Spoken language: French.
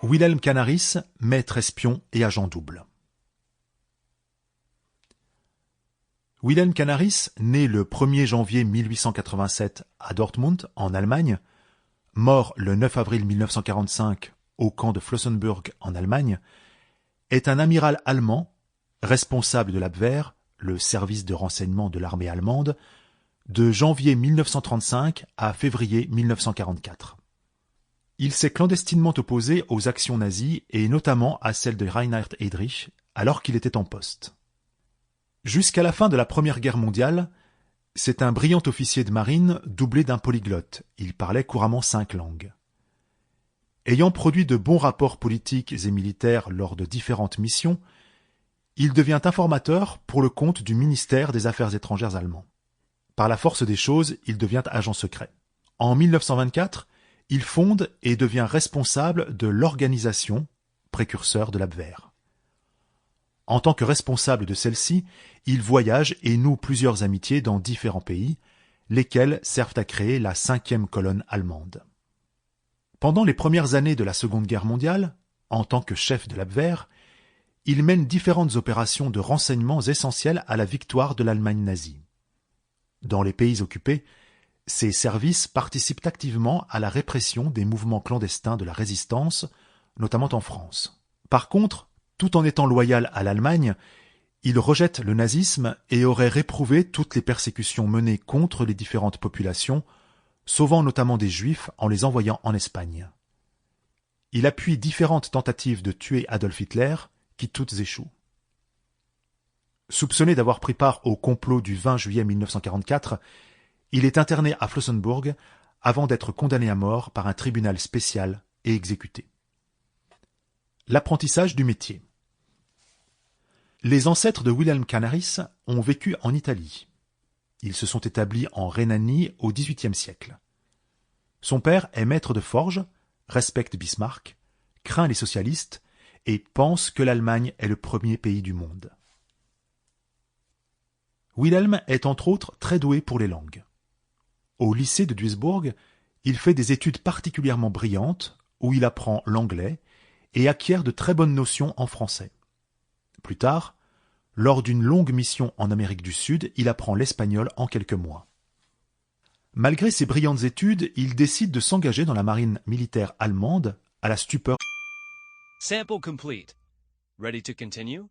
Wilhelm Canaris, maître espion et agent double. Wilhelm Canaris, né le 1er janvier 1887 à Dortmund, en Allemagne, mort le 9 avril 1945 au camp de Flossenbürg en Allemagne, est un amiral allemand, responsable de l'Abwehr, le service de renseignement de l'armée allemande, de janvier 1935 à février 1944. Il s'est clandestinement opposé aux actions nazies et notamment à celles de Reinhard Heydrich alors qu'il était en poste. Jusqu'à la fin de la Première Guerre mondiale, c'est un brillant officier de marine doublé d'un polyglotte. Il parlait couramment 5 langues. Ayant produit de bons rapports politiques et militaires lors de différentes missions, il devient informateur pour le compte du ministère des Affaires étrangères allemand. Par la force des choses, il devient agent secret. En 1924, il fonde et devient responsable de l'organisation, précurseur de l'Abwehr. En tant que responsable de celle-ci, il voyage et noue plusieurs amitiés dans différents pays, lesquels servent à créer la 5e colonne allemande. Pendant les premières années de la Seconde Guerre mondiale, en tant que chef de l'Abwehr, il mène différentes opérations de renseignements essentielles à la victoire de l'Allemagne nazie. Dans les pays occupés, ses services participent activement à la répression des mouvements clandestins de la résistance, notamment en France. Par contre, tout en étant loyal à l'Allemagne, il rejette le nazisme et aurait réprouvé toutes les persécutions menées contre les différentes populations, sauvant notamment des Juifs en les envoyant en Espagne. Il appuie différentes tentatives de tuer Adolf Hitler, qui toutes échouent. Soupçonné d'avoir pris part au complot du 20 juillet 1944, il est interné à Flossenbürg avant d'être condamné à mort par un tribunal spécial et exécuté. L'apprentissage du métier. Les ancêtres de Wilhelm Canaris ont vécu en Italie. Ils se sont établis en Rhénanie au XVIIIe siècle. Son père est maître de forge, respecte Bismarck, craint les socialistes et pense que l'Allemagne est le premier pays du monde. Wilhelm est entre autres très doué pour les langues. Au lycée de Duisbourg, il fait des études particulièrement brillantes où il apprend l'anglais et acquiert de très bonnes notions en français. Plus tard, lors d'une longue mission en Amérique du Sud, il apprend l'espagnol en quelques mois. Malgré ses brillantes études, il décide de s'engager dans la marine militaire allemande à la stupeur. Sample complete. Ready to continue?